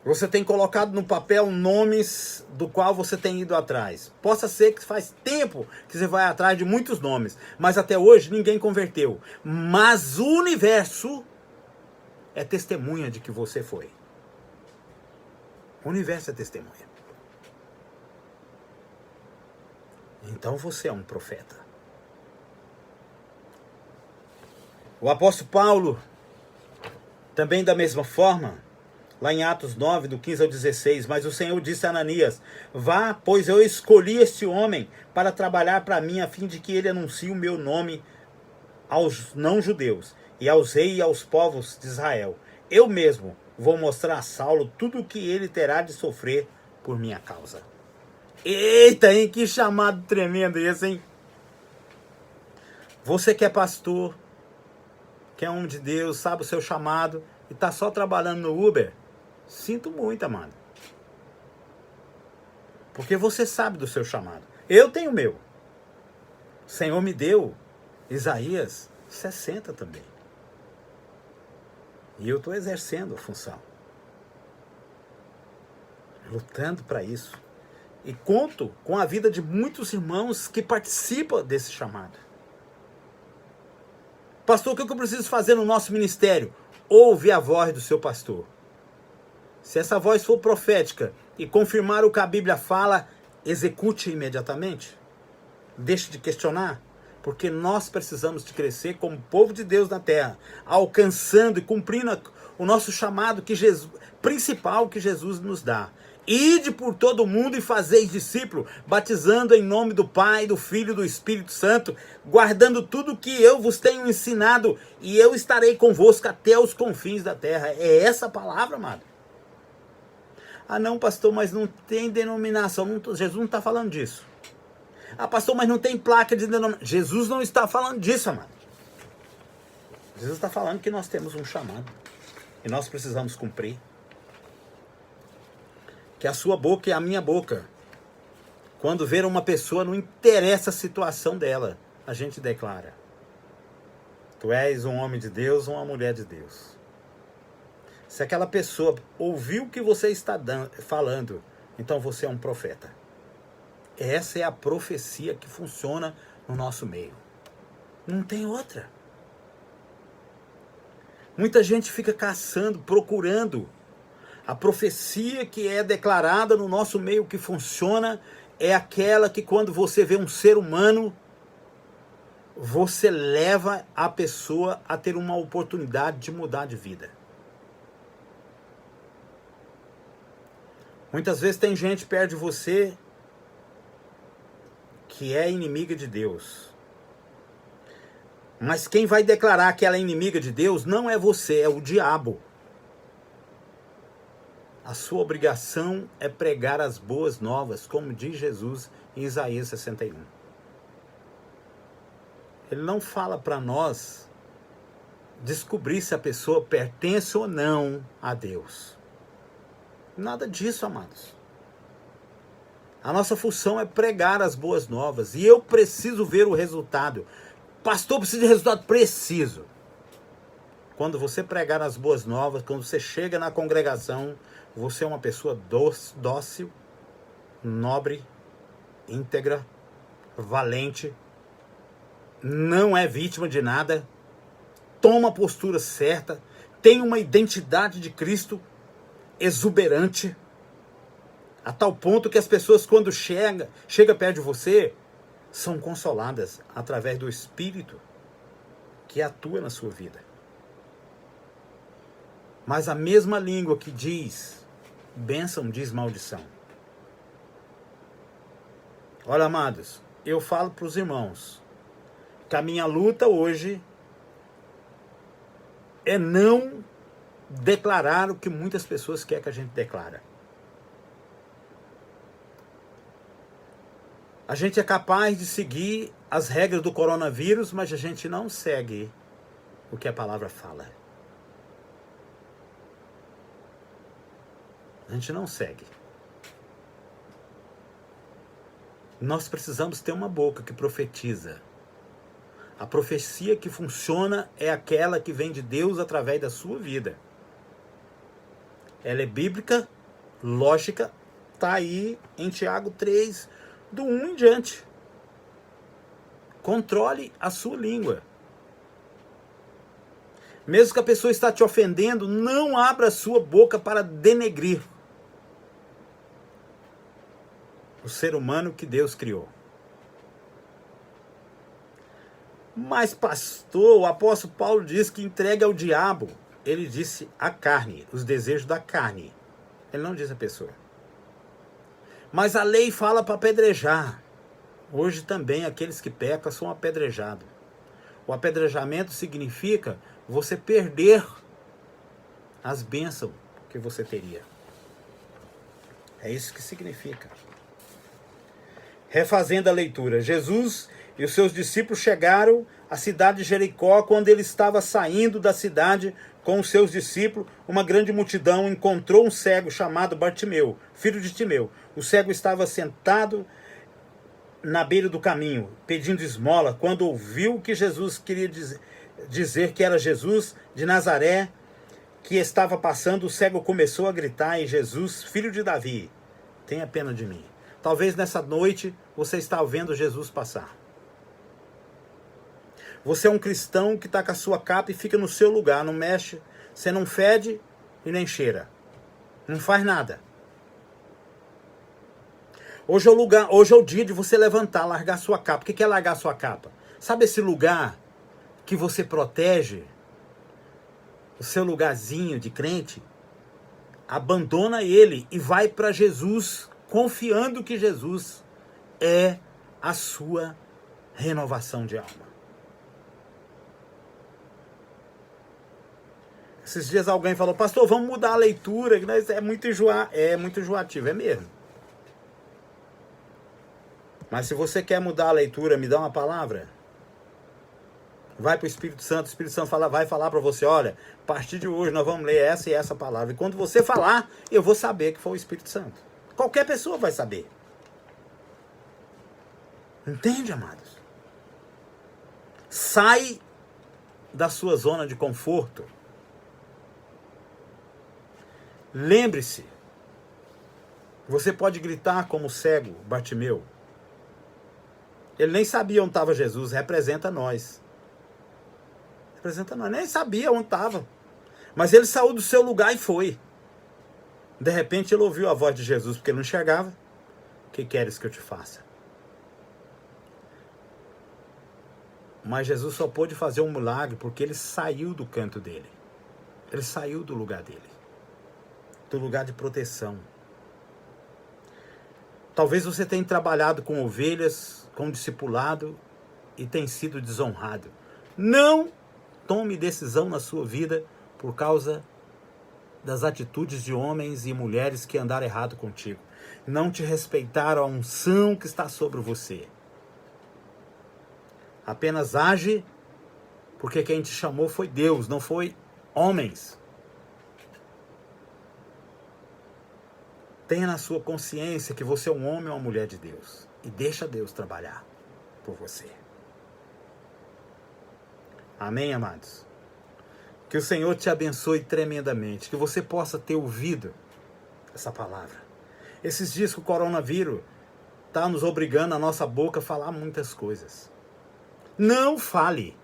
Você tem colocado no papel nomes do qual você tem ido atrás. Possa ser que faz tempo que você vai atrás de muitos nomes, mas até hoje ninguém converteu. Mas o universo é testemunha de que você foi. O universo é testemunha. Então você é um profeta. O apóstolo Paulo, também da mesma forma, lá em Atos 9, do 15 ao 16, mas o Senhor disse a Ananias: vá, pois eu escolhi este homem para trabalhar para mim, a fim de que ele anuncie o meu nome aos não-judeus, e aos reis e aos povos de Israel. Eu mesmo vou mostrar a Saulo tudo o que ele terá de sofrer por minha causa. Eita, hein? Que chamado tremendo esse, hein? Você que é pastor, que é homem de Deus, sabe o seu chamado e está só trabalhando no Uber, sinto muito, amado. Porque você sabe do seu chamado. Eu tenho o meu. O Senhor me deu Isaías 60 também. E eu estou exercendo a função. Lutando para isso. E conto com a vida de muitos irmãos que participam desse chamado. Pastor, o que eu preciso fazer no nosso ministério? Ouve a voz do seu pastor. Se essa voz for profética e confirmar o que a Bíblia fala, execute imediatamente. Deixe de questionar, porque nós precisamos de crescer como povo de Deus na terra, alcançando e cumprindo o nosso chamado principal que Jesus nos dá. Ide por todo o mundo e fazeis discípulo, batizando em nome do Pai, do Filho e do Espírito Santo, guardando tudo que eu vos tenho ensinado, e eu estarei convosco até os confins da terra. É essa a palavra, amado. Ah não, pastor, mas não tem denominação. Jesus não está falando disso. Ah, pastor, mas não tem placa de denominação. Jesus não está falando disso, amado. Jesus está falando que nós temos um chamado, e nós precisamos cumprir. Que a sua boca e a minha boca, quando ver uma pessoa, não interessa a situação dela, a gente declara: tu és um homem de Deus ou uma mulher de Deus. Se aquela pessoa ouviu o que você está falando, então você é um profeta. Essa é a profecia que funciona no nosso meio. Não tem outra. Muita gente fica caçando, procurando. A profecia que é declarada no nosso meio, que funciona, é aquela que quando você vê um ser humano, você leva a pessoa a ter uma oportunidade de mudar de vida. Muitas vezes tem gente perto de você que é inimiga de Deus. Mas quem vai declarar que ela é inimiga de Deus não é você, é o diabo. A sua obrigação é pregar as boas novas, como diz Jesus em Isaías 61. Ele não fala para nós descobrir se a pessoa pertence ou não a Deus. Nada disso, amados. A nossa função é pregar as boas novas. E eu preciso ver o resultado. Pastor, preciso de resultado? Preciso. Quando você pregar as boas novas, quando você chega na congregação, você é uma pessoa dócil, nobre, íntegra, valente, não é vítima de nada, toma a postura certa, tem uma identidade de Cristo exuberante, a tal ponto que as pessoas, quando chega perto de você, são consoladas através do Espírito que atua na sua vida. Mas a mesma língua que diz bênção diz maldição. Olha, amados, eu falo para os irmãos que a minha luta hoje é não declarar o que muitas pessoas querem que a gente declara. A gente é capaz de seguir as regras do coronavírus, mas a gente não segue o que a palavra fala. A gente não segue. Nós precisamos ter uma boca que profetiza. A profecia que funciona é aquela que vem de Deus através da sua vida. Ela é bíblica, lógica, está aí em Tiago 3, do 1 em diante. Controle a sua língua. Mesmo que a pessoa está te ofendendo, não abra a sua boca para denegrir o ser humano que Deus criou. Mas, pastor, o apóstolo Paulo diz que entregue ao diabo. Ele disse a carne, os desejos da carne. Ele não diz a pessoa. Mas a lei fala para apedrejar. Hoje também aqueles que pecam são apedrejados. O apedrejamento significa você perder as bênçãos que você teria. É isso que significa. Refazendo a leitura, Jesus e os seus discípulos chegaram à cidade de Jericó. Quando ele estava saindo da cidade com os seus discípulos, uma grande multidão encontrou um cego chamado Bartimeu, filho de Timeu. O cego estava sentado na beira do caminho, pedindo esmola. Quando ouviu que Jesus queria dizer que era Jesus de Nazaré que estava passando, o cego começou a gritar: Jesus, filho de Davi, tenha pena de mim. Talvez nessa noite você está vendo Jesus passar. Você é um cristão que está com a sua capa e fica no seu lugar, não mexe, você não fede e nem cheira. Não faz nada. Hoje é o dia de você levantar, largar sua capa. O que é largar sua capa? Sabe esse lugar que você protege? O seu lugarzinho de crente? Abandona ele e vai para Jesus, confiando que Jesus é a sua renovação de alma. Esses dias alguém falou, pastor, vamos mudar a leitura, é muito enjoativo, é mesmo. Mas se você quer mudar a leitura, me dá uma palavra. Vai para o Espírito Santo vai falar para você, olha, a partir de hoje nós vamos ler essa e essa palavra. E quando você falar, eu vou saber que foi o Espírito Santo. Qualquer pessoa vai saber. Entende, amados? Sai da sua zona de conforto. Lembre-se, você pode gritar como o cego Bartimeu. Ele nem sabia onde estava Jesus, representa nós. Nem sabia onde estava. Mas ele saiu do seu lugar e foi. De repente ele ouviu a voz de Jesus, porque ele não enxergava. O que queres que eu te faça? Mas Jesus só pôde fazer um milagre porque ele saiu do canto dele. Ele saiu do lugar dele. Do lugar de proteção. Talvez você tenha trabalhado com ovelhas, com discipulado e tenha sido desonrado. Não tome decisão na sua vida por causa das atitudes de homens e mulheres que andaram errado contigo. Não te respeitaram a unção que está sobre você. Apenas age porque quem te chamou foi Deus, não foi homens. Tenha na sua consciência que você é um homem ou uma mulher de Deus. E deixa Deus trabalhar por você. Amém, amados? Que o Senhor te abençoe tremendamente. Que você possa ter ouvido essa palavra. Esses dias que o coronavírus está nos obrigando a nossa boca a falar muitas coisas. Não fale.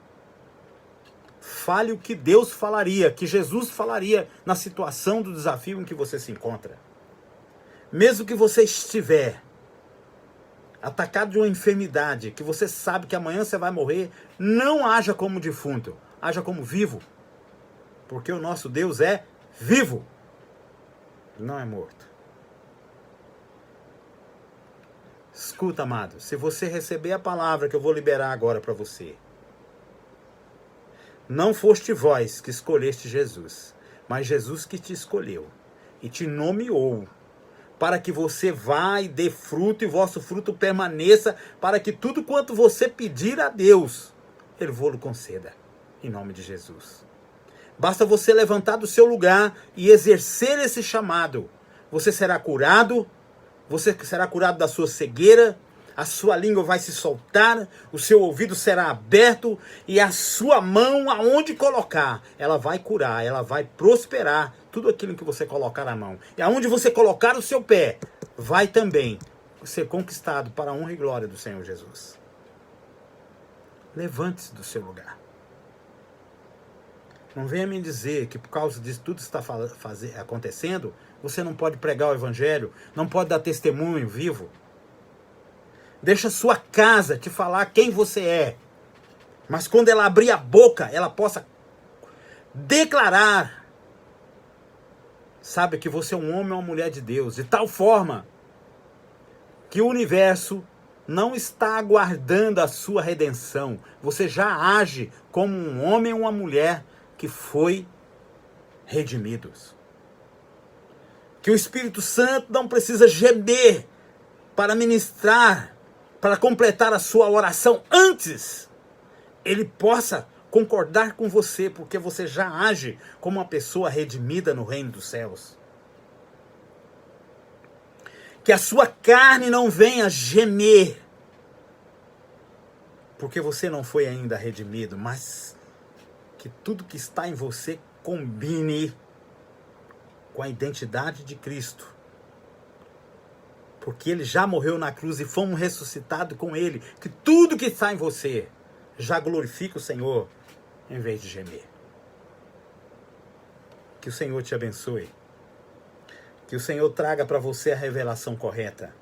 Fale o que Deus falaria, que Jesus falaria na situação do desafio em que você se encontra. Mesmo que você estiver atacado de uma enfermidade, que você sabe que amanhã você vai morrer, não haja como defunto, haja como vivo. Porque o nosso Deus é vivo, não é morto. Escuta, amado, se você receber a palavra que eu vou liberar agora para você, não foste vós que escolheste Jesus, mas Jesus que te escolheu e te nomeou, para que você vá e dê fruto e vosso fruto permaneça, para que tudo quanto você pedir a Deus, Ele vos conceda, em nome de Jesus. Basta você levantar do seu lugar e exercer esse chamado. Você será curado da sua cegueira, a sua língua vai se soltar, o seu ouvido será aberto e a sua mão, aonde colocar, ela vai curar, ela vai prosperar tudo aquilo que você colocar na mão. E aonde você colocar o seu pé, vai também ser conquistado para a honra e glória do Senhor Jesus. Levante-se do seu lugar. Não venha me dizer que por causa disso tudo está acontecendo, você não pode pregar o evangelho, não pode dar testemunho vivo. Deixa sua casa te falar quem você é. Mas quando ela abrir a boca, ela possa declarar, sabe, que você é um homem ou uma mulher de Deus, de tal forma que o universo não está aguardando a sua redenção. Você já age como um homem ou uma mulher que foi redimidos. Que o Espírito Santo não precisa gemer para ministrar, para completar a sua oração antes. Ele possa concordar com você, porque você já age como uma pessoa redimida no reino dos céus. Que a sua carne não venha gemer, porque você não foi ainda redimido, mas que tudo que está em você combine com a identidade de Cristo. Porque Ele já morreu na cruz e fomos ressuscitados com Ele. Que tudo que está em você já glorifica o Senhor em vez de gemer. Que o Senhor te abençoe. Que o Senhor traga para você a revelação correta.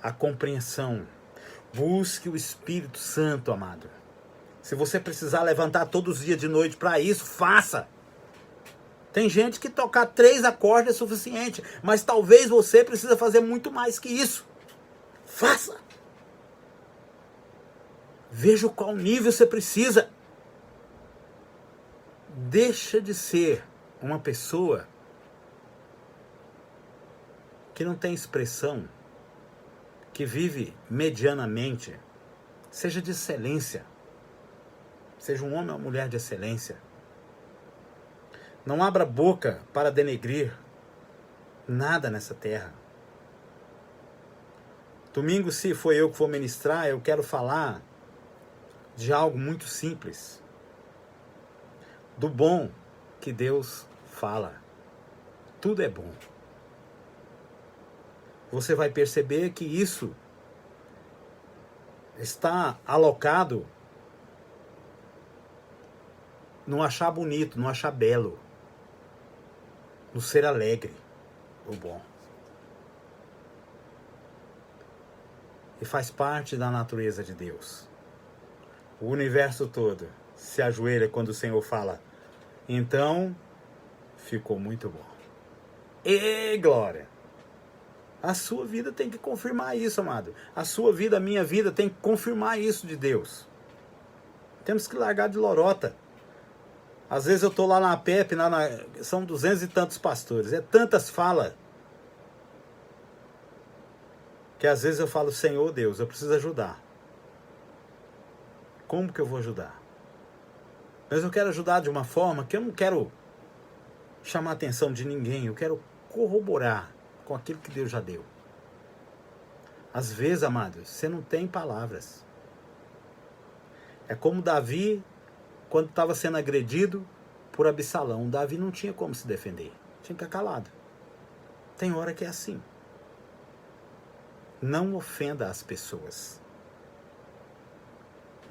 a compreensão. Busque o Espírito Santo, amado. Se você precisar levantar todos os dias de noite para isso, faça. Tem gente que tocar 3 acordes é suficiente, mas talvez você precisa fazer muito mais que isso. Faça. Veja qual nível você precisa. Deixa de ser uma pessoa que não tem expressão, que vive medianamente. Seja de excelência. Seja um homem ou uma mulher de excelência. Não abra boca para denegrir nada nessa terra. Domingo, se foi eu que vou ministrar, eu quero falar de algo muito simples. Do bom que Deus fala. Tudo é bom. Você vai perceber que isso está alocado no achar bonito, no achar belo, no ser alegre, o bom. E faz parte da natureza de Deus. O universo todo se ajoelha quando o Senhor fala, então ficou muito bom. E glória! A sua vida tem que confirmar isso, amado. A sua vida, a minha vida tem que confirmar isso de Deus. Temos que largar de lorota. Às vezes eu estou lá na PEP, são 200 e tantos pastores. É tantas falas. Que às vezes eu falo, Senhor Deus, eu preciso ajudar. Como que eu vou ajudar? Mas eu quero ajudar de uma forma que eu não quero chamar a atenção de ninguém. Eu quero corroborar com aquilo que Deus já deu. Às vezes, amados, você não tem palavras. É como Davi, quando estava sendo agredido por Absalão. Davi não tinha como se defender. Tinha que ficar calado. Tem hora que é assim. Não ofenda as pessoas.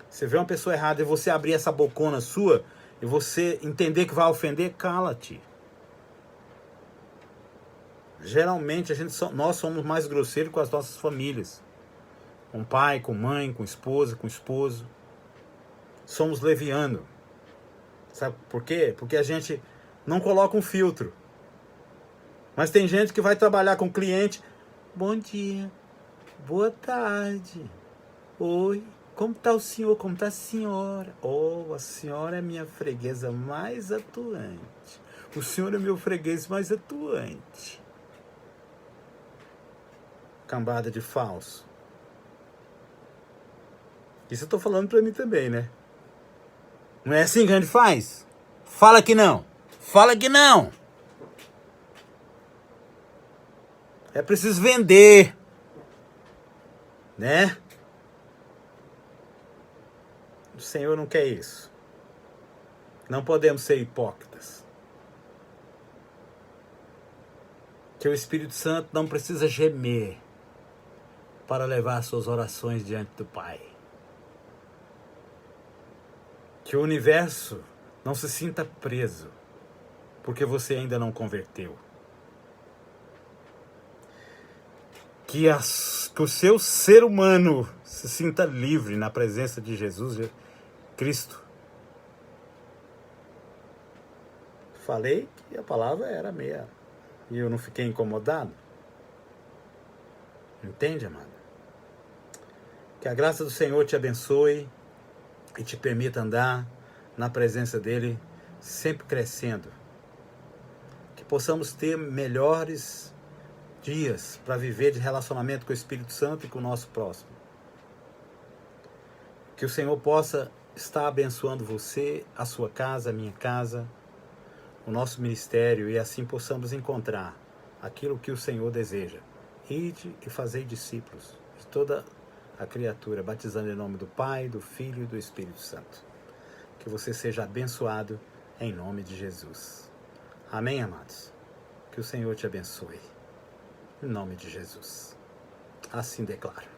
Você vê uma pessoa errada e você abrir essa bocona sua e você entender que vai ofender, cala-te. Geralmente nós somos mais grosseiros com as nossas famílias. Com pai, com mãe, com esposa, com esposo. Somos levianos. Sabe por quê? Porque a gente não coloca um filtro. Mas tem gente que vai trabalhar com cliente. Bom dia. Boa tarde. Oi. Como está o senhor? Como está a senhora? Oh, a senhora é minha freguesa mais atuante. O senhor é meu freguês mais atuante. Cambada de falso. Isso eu estou falando para mim também, né? Não é assim que a gente faz? Fala que não. Fala que não. É preciso vender. Né? O Senhor não quer isso. Não podemos ser hipócritas. Que o Espírito Santo não precisa gemer para levar suas orações diante do Pai. Que o universo não se sinta preso, porque você ainda não converteu. Que o seu ser humano se sinta livre na presença de Jesus Cristo. Falei que a palavra era meia e eu não fiquei incomodado. Entende, amado? Que a graça do Senhor te abençoe e te permita andar na presença dele, sempre crescendo. Que possamos ter melhores dias para viver de relacionamento com o Espírito Santo e com o nosso próximo. Que o Senhor possa estar abençoando você, a sua casa, a minha casa, o nosso ministério, e assim possamos encontrar aquilo que o Senhor deseja. Ide e fazei discípulos de toda a criatura, batizando em nome do Pai, do Filho e do Espírito Santo. Que você seja abençoado em nome de Jesus. Amém, amados? Que o Senhor te abençoe. Em nome de Jesus. Assim declaro.